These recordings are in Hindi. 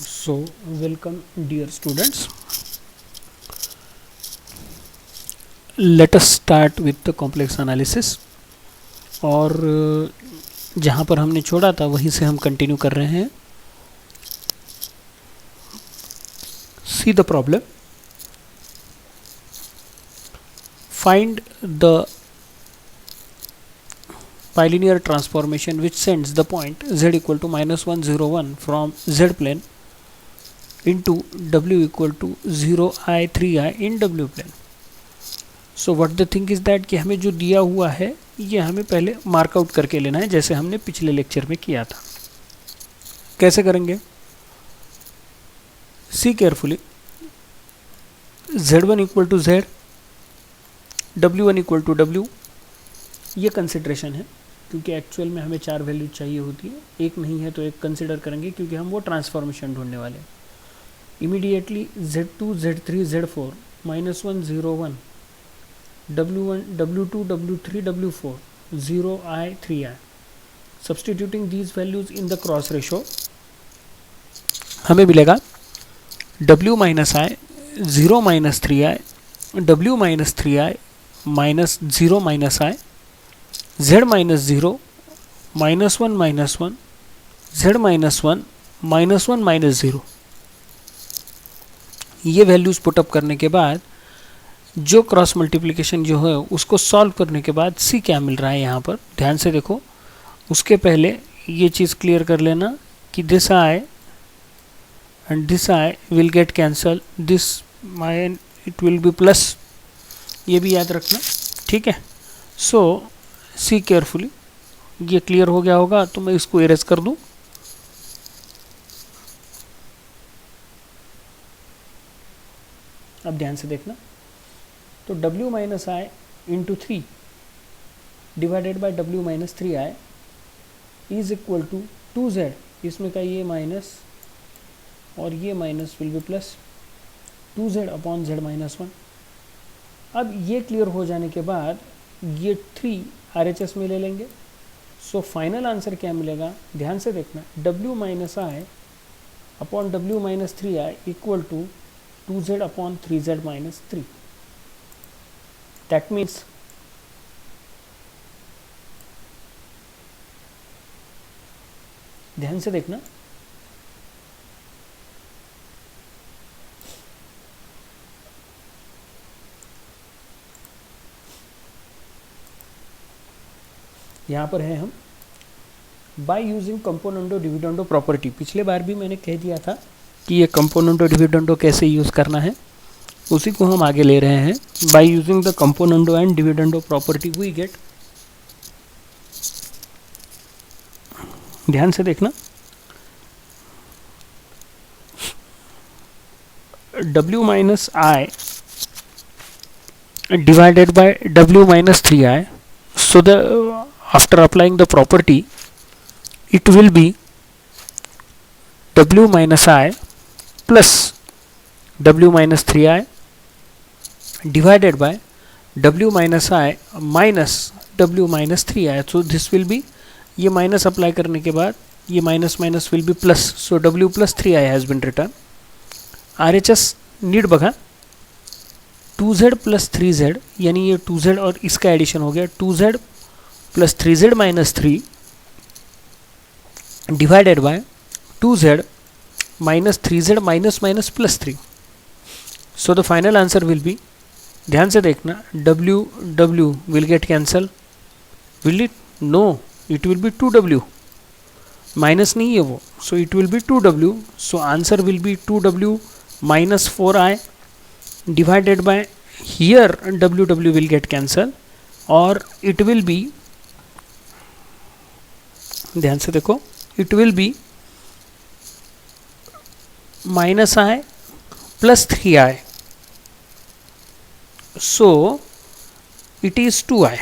So, welcome dear students. Let us start with the complex analysis. और जहाँ पर हमने छोड़ा था वहीं से हम कंटिन्यू कर रहे हैं. See the problem. Find the bilinear transformation which sends the point z equal to -1 0 1 from z plane into w equal to 0 I 3 I in w plane. So what the thing is that कि हमें जो दिया हुआ है ये हमें पहले मार्कआउट करके लेना है, जैसे हमने पिछले लेक्चर में किया था. कैसे करेंगे? See carefully. z1 equal to z, w1 equal to w, ये कंसिड्रेशन है क्योंकि एक्चुअल में हमें 4 वैल्यू चाहिए होती है, एक नहीं है तो एक कंसिडर करेंगे क्योंकि हम वो ट्रांसफॉर्मेशन ढूंढने वाले हैं. Immediately z2 z3 z4 -1 0 1 w1 w2 w3 w4 0 I 3 I. Substituting these values in the cross ratio हमें मिलेगा w minus I 0 minus 3 I, w minus 3 I minus 0 minus I, z minus 0 minus 1 minus 1, z minus 1 minus 1 minus 0. ये वैल्यूज पुटअप करने के बाद जो क्रॉस मल्टीप्लिकेशन जो है उसको सॉल्व करने के बाद सी क्या मिल रहा है यहाँ पर ध्यान से देखो. उसके पहले ये चीज़ क्लियर कर लेना कि this I and this I will get cancel, this mine it will be plus, ये भी याद रखना, ठीक है. सो सी केयरफुली. ये क्लियर हो गया होगा तो मैं इसको इरेज कर दूँ. अब ध्यान से देखना. तो w minus i into 3 divided by w minus 3 i is equal to 2z. इसमें का ये माइनस और ये minus will be plus 2z upon z minus 1. अब ये क्लियर हो जाने के बाद ये 3 RHS में ले लेंगे. सो फाइनल आंसर क्या मिलेगा ध्यान से देखना. w minus i upon w minus 3 i equal to 2z upon 3z minus 3. That means ध्यान से देखना. यहां पर है हम by using componendo dividendo property. पिछले बार भी मैंने कह दिया था कि ये कंपोनेंडो डिविडेंडो कैसे यूज करना है, उसी को हम आगे ले रहे हैं. By using the componendo and dividendo property we get, ध्यान से देखना, w minus i divided by w minus 3 i. So the after applying the property it will be w minus I plus w minus 3i divided by w minus I minus w minus 3i. so this will be, ये माइनस अप्लाई करने के बाद ये minus minus will be plus. So w plus 3i has been return. RHS need बघा 2z plus 3z, यानी ये 2z और इसका एडिशन हो गया 2z plus 3z minus 3 divided by 2z minus 3z minus minus plus 3. So the final answer will be, ध्यान से देखना, w w will get cancel, will it? No, it will be 2w, minus नहीं है वो, so it will be 2w. so answer will be 2w minus 4i divided by, here w will get cancel और it will be, ध्यान से देखो, it will be minus I plus 3i. so it is 2i,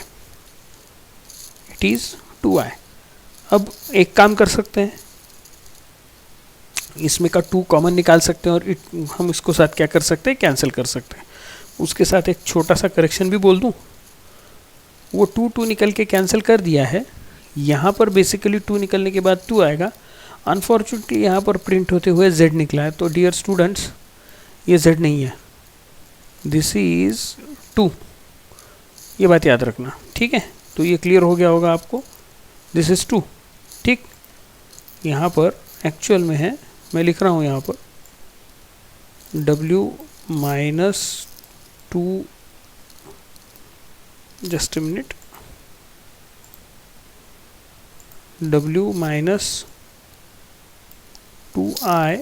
it is 2i. अब एक काम कर सकते हैं, इसमें का 2 कॉमन निकाल सकते हैं और हम इसको साथ क्या कर सकते हैं, कैंसिल कर सकते हैं. उसके साथ एक छोटा सा करेक्शन भी बोल दूं, वो 2 निकल के कैंसिल कर दिया है. यहाँ पर बेसिकली 2 निकलने के बाद 2 आएगा अनफॉर्चुनेटली यहाँ पर प्रिंट होते हुए z निकला है, तो डियर स्टूडेंट्स ये z नहीं है, दिस इज 2, ये बात याद रखना, ठीक है। तो ये क्लियर हो गया होगा आपको, दिस इज 2, ठीक। यहाँ पर एक्चुअल में है, मैं लिख रहा हूँ यहाँ पर w minus 2, just a minute, w minus 2i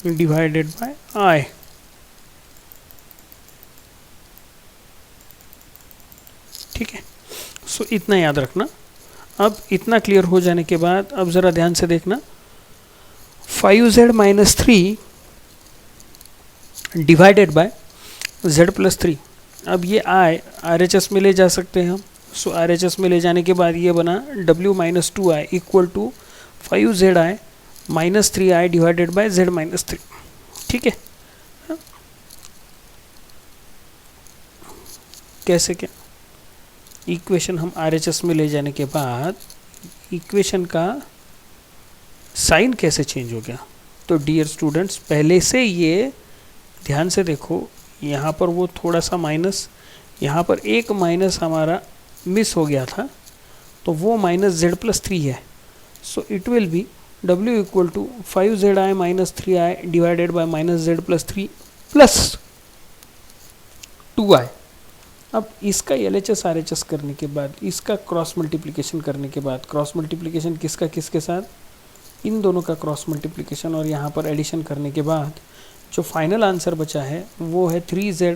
divided by i, ठीक है। सो इतना याद रखना। अब इतना क्लियर हो जाने के बाद अब ज़रा ध्यान से देखना, 5z minus 3 divided by z plus 3। अब ये i RHS में ले जा सकते हैं हम, सो RHS में ले जाने के बाद ये बना w minus 2i equal to 5zi minus 3i divided by z minus 3, ठीक है। कैसे क्या इक्वेशन हम RHS में ले जाने के बाद इक्वेशन का साइन कैसे चेंज हो गया। तो डियर स्टूडेंट्स पहले से ये ध्यान से देखो, यहाँ पर वो थोड़ा सा माइनस, यहाँ पर एक माइनस हमारा मिस हो गया था, तो वो माइनस z प्लस 3 है। So it will be w equal to 5zi minus 3i divided by minus z plus 3 plus 2i। अब इसका LHS RHS करने के बाद, इसका क्रॉस मल्टीप्लिकेशन करने के बाद, क्रॉस मल्टीप्लिकेशन किसका किसके साथ, इन दोनों का क्रॉस मल्टीप्लिकेशन और यहाँ पर एडिशन करने के बाद जो फाइनल आंसर बचा है वो है 3zi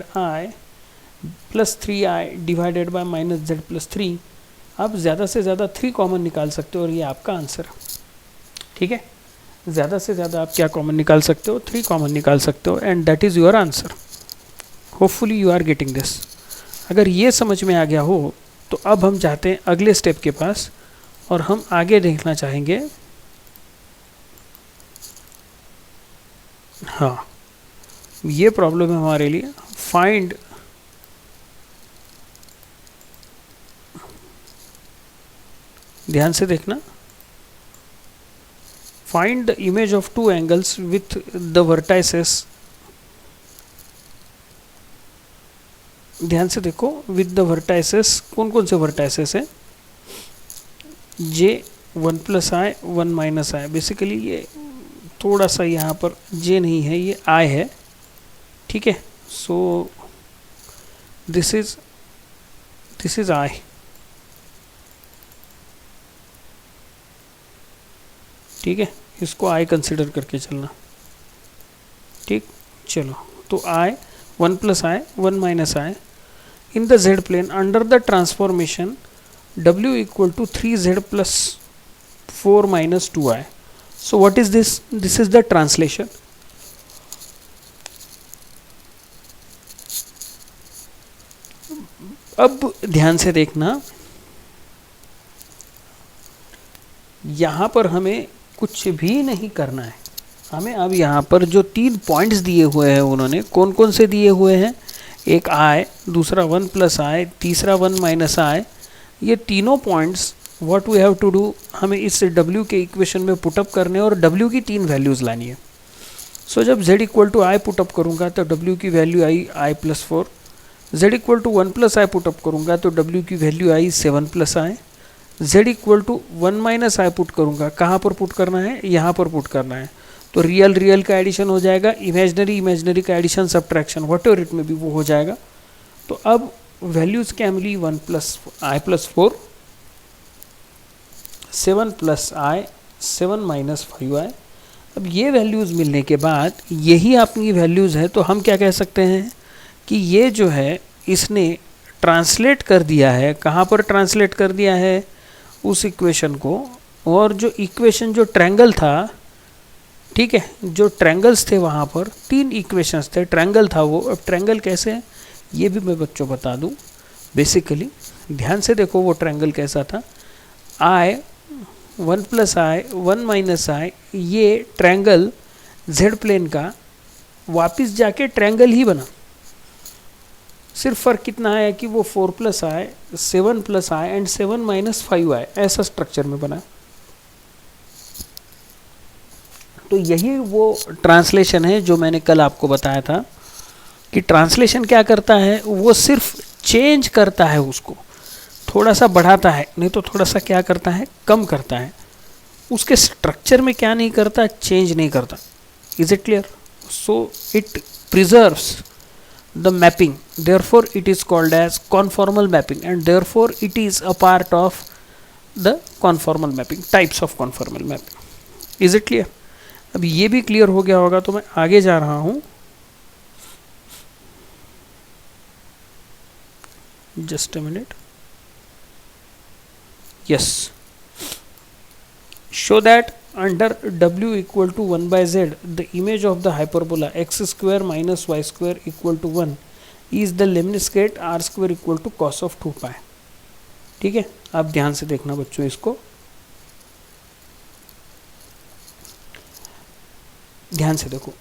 plus 3i divided by minus z plus 3। आप ज़्यादा से ज़्यादा 3 कॉमन निकाल सकते हो और ये आपका आंसर, ठीक है। ज़्यादा से ज़्यादा आप क्या कॉमन निकाल सकते हो, 3 कॉमन निकाल सकते हो, and that is your answer. Hopefully you are getting this. अगर ये समझ में आ गया हो तो अब हम जाते हैं अगले स्टेप के पास और हम आगे देखना चाहेंगे। हाँ, ये प्रॉब्लम है हमारे लिए, फाइंड ध्यान से देखना, find the image of 2 angles with the vertices. ध्यान से देखो, विद द वर्टाइसेस, कौन कौन से वर्टाइसेस है, j 1 प्लस आई 1 माइनस आई। बेसिकली ये थोड़ा सा यहाँ पर j नहीं है, ये i है, ठीक है। सो दिस इज i, ठीक है। इसको i कंसिडर करके चलना, ठीक। चलो, तो i 1 plus I 1 minus I in the z plane under the transformation w equal to 3z plus 4 minus 2i. So what is this? This is the translation. अब ध्यान से देखना, यहाँ पर हमें कुछ भी नहीं करना है, हमें अब यहाँ पर जो 3 पॉइंट्स दिए हुए हैं उन्होंने कौन कौन से दिए हुए हैं, एक i, दूसरा 1 प्लस आई, तीसरा 1 माइनस आई। ये तीनों points what we have to do, हमें इस w के इक्वेशन में पुटअप करने और w की 3 वैल्यूज़ लानी है। सो जब z equal to i put up करूँगा तो w की value i i plus 4, z equal to 1 plus i put up करूँगा तो w की value i 7 plus i, z equal to 1 minus i put करूँगा, कहाँ पर पुट करना है, यहाँ पर पुट करना है। तो रियल रियल का एडिशन हो जाएगा, इमेजनरी इमेजनरी का addition subtraction whatever it में भी वो हो जाएगा। तो अब वैल्यूज़ क्या मिली, 1 plus i plus 4, 7 plus i, 7 minus 5i। अब ये वैल्यूज़ मिलने के बाद यही आपकी वैल्यूज़ है, तो हम क्या कह सकते हैं कि ये जो है इसने ट्रांसलेट कर दिया है, कहाँ पर ट्रांसलेट कर दिया है, उस इक्वेशन को। और जो इक्वेशन जो ट्रायंगल था, ठीक है, जो ट्रायंगल्स थे वहाँ पर 3 इक्वेशंस थे, ट्रायंगल था वो। अब ट्रायंगल कैसे है ये भी मैं बच्चों बता दूँ। बेसिकली ध्यान से देखो वो ट्रायंगल कैसा था, i 1 plus I 1 minus i, ये ट्रायंगल z प्लेन का वापस जाके ट्रायंगल ही बना। सिर्फ फ़र्क कितना है कि वो 4 plus i 7 plus I and 7 minus 5i ऐसा स्ट्रक्चर में बना। तो यही वो ट्रांसलेशन है जो मैंने कल आपको बताया था कि ट्रांसलेशन क्या करता है, वो सिर्फ चेंज करता है, उसको थोड़ा सा बढ़ाता है, नहीं तो थोड़ा सा क्या करता है, कम करता है, उसके स्ट्रक्चर में क्या नहीं करता, चेंज नहीं करता. Is it clear? So it preserves the mapping, therefore it is called as conformal mapping, and therefore it is a part of the conformal mapping, types of conformal mapping. Is it clear? अब ये भी क्लियर हो गया होगा तो मैं आगे जा रहा हूं. Just a minute. Yes, show that under w equal to 1 by z the image of the hyperbola x square minus y square equal to 1 is the lemniscate r square equal to cos of 2 pi. ठीक है, आप ध्यान से देखना बच्चों, इसको ध्यान से देखो.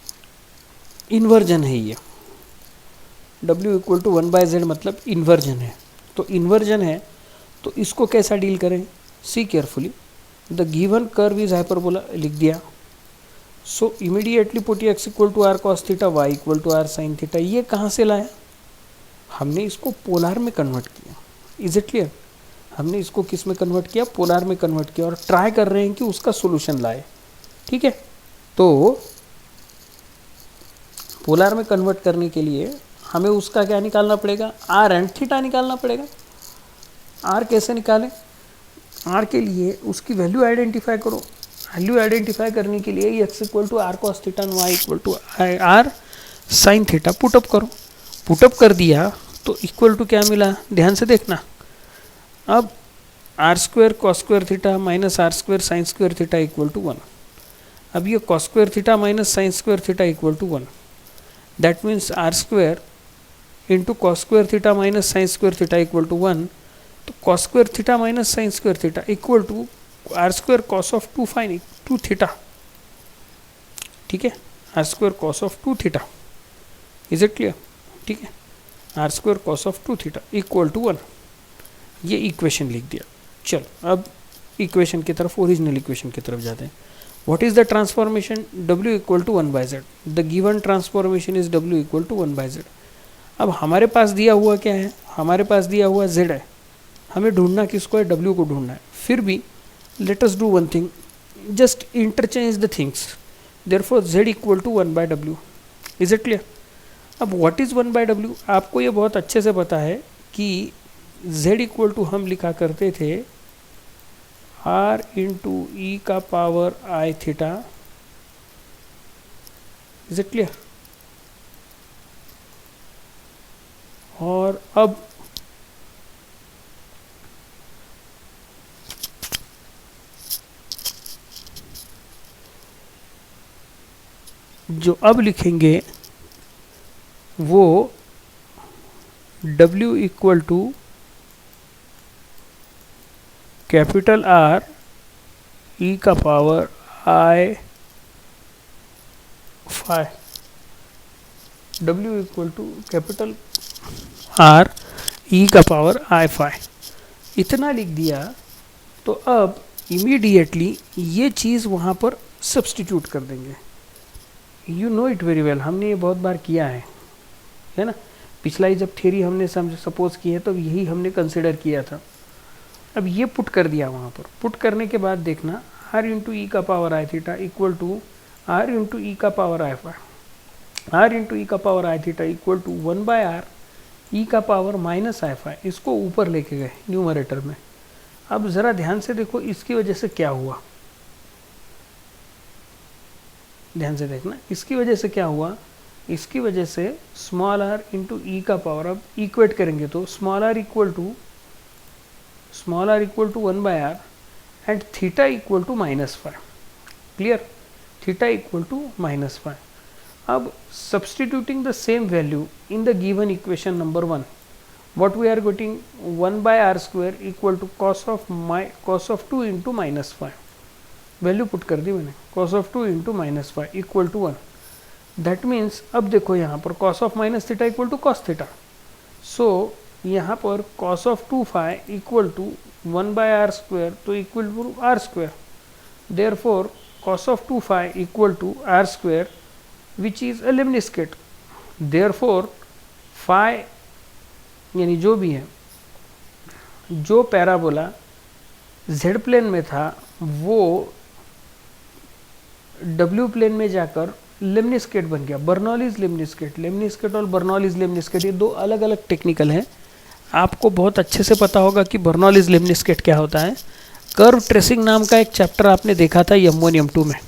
इन्वर्जन है ये, w equal to 1 by z मतलब इन्वर्जन है. तो इन्वर्जन है तो इसको कैसा डील करें, see carefully. The given curve is hyperbola लिख दिया. So immediately put x equal to r cos theta, y equal to r sine theta. ये कहाँ से लाया, हमने इसको पोलार में कन्वर्ट किया. Is it clear? हमने इसको किस में कन्वर्ट किया, पोलार में कन्वर्ट किया, और ट्राई कर रहे हैं कि उसका सोल्यूशन लाए. ठीक है, तो पोलार में कन्वर्ट करने के लिए हमें उसका क्या निकालना पड़ेगा, आर एंड थीटा निकालना पड़ेगा. आर कैसे निकालें, आर के लिए उसकी वैल्यू आइडेंटिफाई करो. वैल्यू आइडेंटिफाई करने के लिए x equal to r cos theta and y equal to r sine theta put up करो. पुटअप कर दिया तो इक्वल टू क्या मिला, ध्यान से देखना. अब are square cos square theta minus r square sine square theta equal to 1. अब ये cos square theta minus sine square theta equal to 1. That means r square into cos square theta minus sine square theta equal to 1. तो cos square theta minus sine square theta equal to r square cos of 2 fine 2 theta. ठीक है, r square cos of 2 theta. Is it clear? ठीक है, r square cos of 2 theta equal to 1. ये इक्वेशन लिख दिया. चलो अब इक्वेशन की तरफ, ओरिजिनल इक्वेशन की तरफ जाते हैं. What is the transformation, w equal to 1 by z. The given transformation is w equal to 1 by z. अब हमारे पास दिया हुआ क्या है, हमारे पास दिया हुआ z है, हमें ढूंढना किसको है, w को ढूंढना है. फिर भी let us do one thing, just interchange the things. Therefore z equal to 1 by w. Is it clear? अब व्हाट इज 1 बाय w, आपको ये बहुत अच्छे से पता है कि z इक्वल टू हम लिखा करते थे r इंटू ई का power I theta. Is it clear? और अब जो अब लिखेंगे वो w equal to capital R e का power I phi. w equal to capital R e का पावर आई फाई. इतना लिख दिया. तो अब इमीडिएटली ये चीज़ वहाँ पर सब्स्टिट्यूट कर देंगे. You know it very well, हमने ये बहुत बार किया है ना. पिछला ही जब थ्योरी हमने सपोज की है तो यही हमने कंसिडर किया था. अब ये पुट कर दिया वहाँ पर. पुट करने के बाद देखना r इंटू ई का power I theta equal to r into ई का पावर आई फाई. r इंटू ई का power I theta equal to 1 by R E का पावर माइनस आई फाई. इसको ऊपर लेके गए न्यूमरेटर में. अब ज़रा ध्यान से देखो इसकी वजह से क्या हुआ, ध्यान से देखना. इसकी वजह से क्या हुआ, इसकी वजह से स्मॉल r इंटू ई का पावर, अब इक्वेट करेंगे तो small r equal to 1 by R and theta equal to minus five. Clear? Theta equal to minus five. अब substituting the same value in the given equation number 1, what we are getting 1 by r square equal to cos of 2 into minus 5. Value put कर दी मैंने, cos of 2 into minus 5 equal to 1. That means अब देखो यहाँ पर cos of minus theta equal to cos theta. So यहाँ पर cos of 2 phi equal to 1 by r square, तो equal to r square. Therefore cos of 2 phi equal to r square, which is a lemniscate. Therefore phi यानी जो भी है, जो पैराबोला z प्लेन में था वो w प्लेन में जाकर लेमनिस्केट बन गया, बर्नौलीज लेमनिस्केट. लेमनिस्केट और बर्नौलीज लेमनिस्केट ये दो अलग अलग टेक्निकल हैं. आपको बहुत अच्छे से पता होगा कि बर्नौलीज लेमनिस्केट क्या होता है. कर्व ट्रेसिंग नाम का एक चैप्टर आपने देखा था M1 M2 में.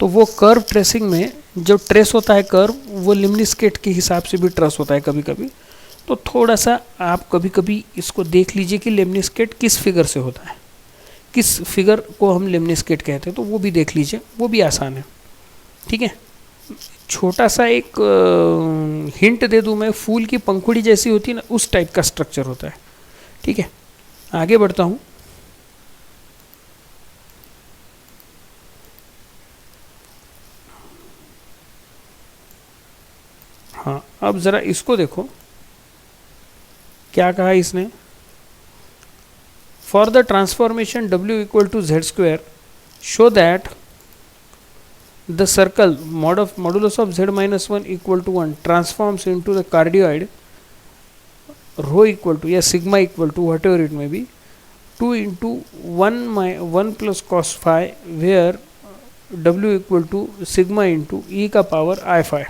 तो वो कर्व ट्रेसिंग में जो ट्रेस होता है कर्व, वो लेमनिस्केट के हिसाब से भी ट्रेस होता है कभी कभी. तो थोड़ा सा आप कभी कभी इसको देख लीजिए कि लेमनिस्केट किस फिगर से होता है, किस फिगर को हम लेमनिस्केट कहते हैं, तो वो भी देख लीजिए, वो भी आसान है. ठीक है, छोटा सा एक हिंट दे दूं मैं, फूल की पंखुड़ी जैसी होती है ना, उस टाइप का स्ट्रक्चर होता है. ठीक है, आगे बढ़ता हूं. हाँ, अब ज़रा इसको देखो क्या कहा इसने. For the transformation W equal to Z square, show that the circle modulus of z minus 1 equal to 1 transforms into the cardioid rho equal to, या sigma equal to, whatever it may be, 2 into 1 plus cos phi, where w equal to sigma into e का पावर i phi.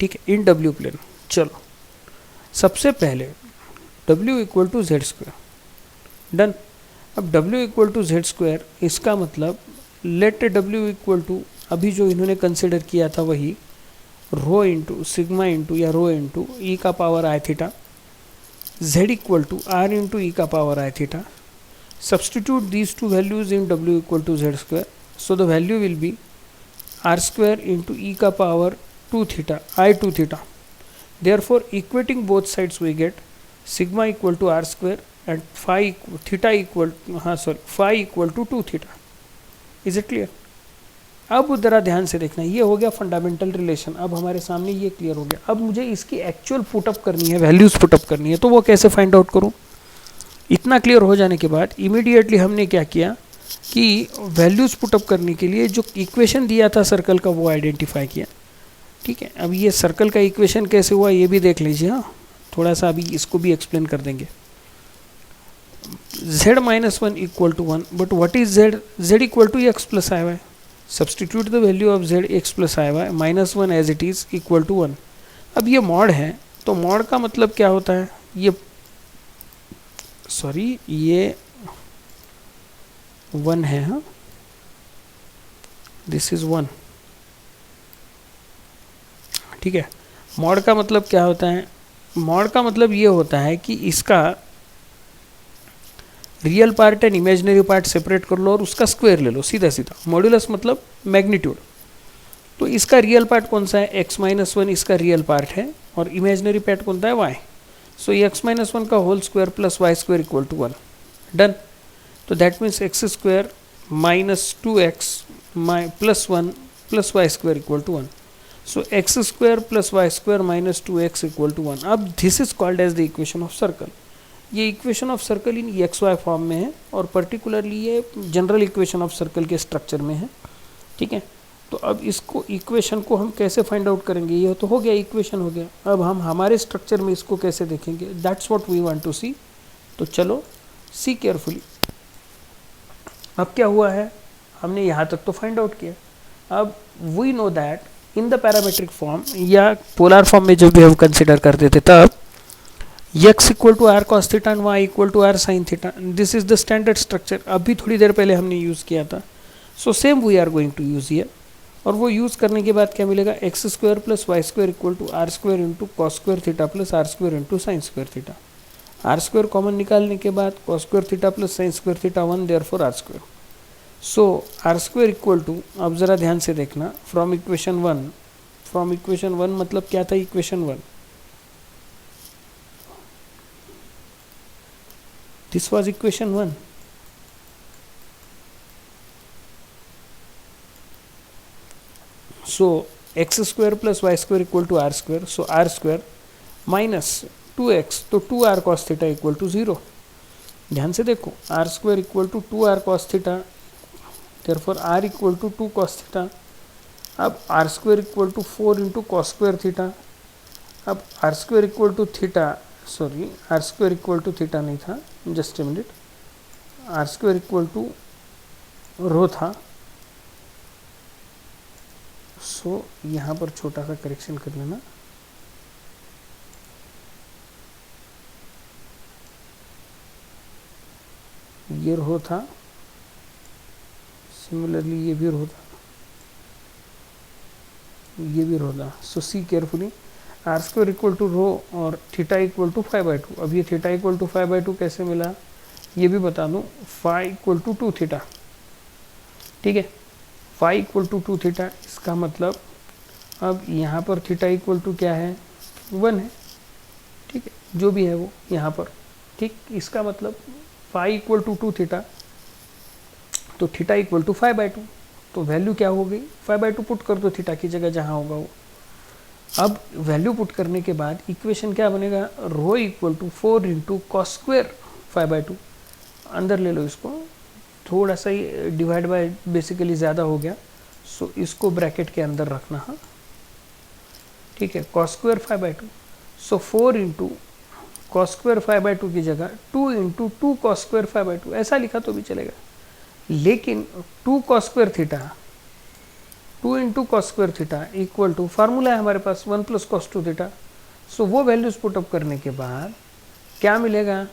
ठीक है, इन w प्लेन. चलो सबसे पहले w equal to Z square, done. अब w equal to Z square, इसका मतलब लेट w इक्वल टू, अभी जो इन्होंने कंसिडर किया था वही रो इंटू सिग्मा इंटू या रो इंटू ई का power I theta, z equal to r into ई का power I theta. Substitute these two values in w equal to Z square, so the value will be r square into ई का power 2 theta i 2 theta. Therefore equating both sides we get sigma equal to r square and phi equal to 2 theta. Is it clear? अब ज़रा ध्यान से देखना, ये हो गया फंडामेंटल रिलेशन. अब हमारे सामने ये क्लियर हो गया. अब मुझे इसकी एक्चुअल पुटअप करनी है, वैल्यूज पुटअप करनी है. तो वो कैसे फाइंड आउट करूँ? इतना क्लियर हो जाने के बाद इमीडिएटली हमने क्या किया कि वैल्यूज पुटअप करने के लिए जो इक्वेशन दिया था सर्कल का वो आइडेंटिफाई किया. ठीक है, अब ये सर्कल का इक्वेशन कैसे हुआ ये भी देख लीजिए. हाँ, थोड़ा सा अभी इसको भी एक्सप्लेन कर देंगे. z minus 1 equal to 1, but what is z? z equal to x plus iy. Substitute the value of z x plus iy minus 1 as it is equal to 1. अब ये मॉड है, तो मॉड का मतलब क्या होता है? ये 1 है. हाँ, दिस इज 1. ठीक है, मॉड का मतलब क्या होता है? मॉड का मतलब ये होता है कि इसका real part and imaginary part separate कर लो और उसका स्क्वायर ले लो, सीधा सीधा. मॉड्यूलस मतलब मैग्नीट्यूड. तो इसका रियल पार्ट कौन सा है? x माइनस 1 इसका रियल पार्ट है और इमेजिनरी पार्ट कौन सा है? y. सो x माइनस 1 का whole square plus Y square equal to 1. Done. तो that means x square minus 2x plus 1 plus Y square equal to 1. So x square plus y square minus 2x equal to 1. अब this is called as the equation of circle. ये equation of circle in xy form में है और particularly ये जनरल equation of circle के स्ट्रक्चर में है. ठीक है, तो अब इसको equation को हम कैसे फाइंड आउट करेंगे? ये तो हो गया, equation हो गया. अब हम हमारे स्ट्रक्चर में इसको कैसे देखेंगे? That's what we want to see. तो चलो see carefully. अब क्या हुआ है? हमने यहाँ तक तो फाइंड आउट किया. अब we know that in the parametric form या पोलर फॉर्म में जब भी हम कंसिडर करते थे तब x equal to r cos theta and y equal to r sine theta, this is the standard structure. अभी थोड़ी देर पहले हमने यूज़ किया था. So same we are going to use here. और वो यूज़ करने के बाद क्या मिलेगा? X square plus Y square equal to r square into cos square theta plus r square into sine square theta. R square common निकालने के बाद cos square theta plus sine square theta 1, therefore r square. So r square equal to, अब ज़रा ध्यान से देखना, फ्रॉम इक्वेशन 1 मतलब क्या था? Equation 1, this was equation 1. So x square plus Y square equal to r square. So r square minus 2x, तो 2r cos theta equal to 0. ध्यान से देखो, R square equal to 2r cos theta, therefore r equal to 2 cos theta. अब are square equal to 4 into cos square theta. अब are square equal to theta, sorry R square equal to theta नहीं था, just a minute, R square equal to rho था। सो यहाँ पर छोटा सा करेक्शन कर लेना, ये रो था, सिमिलरली ये भी रो था, ये भी रो था। So see carefully, R square equal to rho और थीटा इक्वल टू 5/2। अब ये थीटा इक्वल टू 5/2 कैसे मिला ये भी बता दूं, फाई इक्वल टू 2 थीटा, ठीक है, फाई इक्वल टू 2 थीटा। इसका मतलब अब यहाँ पर थीटा इक्वल टू क्या है, 1 है, ठीक है, जो भी है वो यहाँ पर, ठीक। इसका मतलब फाई इक्वल टू 2 थीटा, तो थीटा इक्वल टू 5/2, तो वैल्यू क्या हो गई, 5/2 पुट कर दो थीटा की जगह जहाँ होगा वो। अब वैल्यू पुट करने के बाद इक्वेशन क्या बनेगा, rho equal to 4 into cos square 5/2, अंदर ले लो इसको, थोड़ा सा ही डिवाइड बाय बेसिकली ज़्यादा हो गया, सो इसको ब्रैकेट के अंदर रखना, हाँ ठीक है, कॉस स्क्वायर 5/2। सो 4 इंटू कॉस स्क्वायर 5/2 की जगह 2 इंटू 2 कॉस स्क्वायर 5/2 ऐसा लिखा तो भी चलेगा, लेकिन 2 cos square theta, 2 into cos square theta equal to, formula है हमारे पास 1 प्लस कॉस 2 थीटा। सो वो वैल्यूज पुटअप करने के बाद क्या मिलेगा,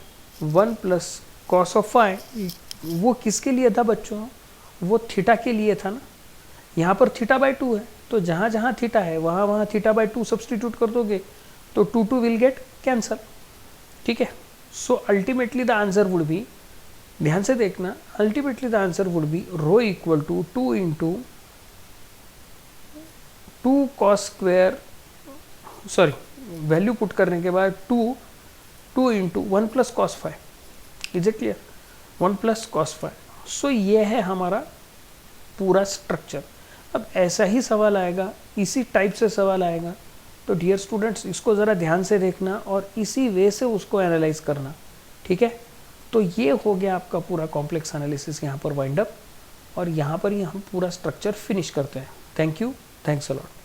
1 प्लस कॉस ऑफ 5, वो किसके लिए था बच्चों, वो थीटा के लिए था ना। यहाँ पर थीटा/2 है, तो जहाँ जहाँ थीटा है वहाँ वहाँ थीटा/2 सब्सटीट्यूट कर दोगे तो 2 विल गेट कैंसल, ठीक है। So ultimately the answer would be, ध्यान से देखना, ultimately the answer would be rho equal to 2 into 2 cos square, sorry value put करने के बाद 2 into 1 plus cos 5, is it clear, 1 plus cos 5। So ये है हमारा पूरा स्ट्रक्चर। अब ऐसा ही सवाल आएगा, इसी टाइप से सवाल आएगा, तो डियर स्टूडेंट्स इसको ज़रा ध्यान से देखना और इसी वे से उसको एनालाइज करना, ठीक है। तो ये हो गया आपका पूरा कॉम्प्लेक्स एनालिसिस यहाँ पर वाइंड अप, और यहाँ पर ही हम पूरा स्ट्रक्चर फिनिश करते हैं। Thank you, thanks a lot.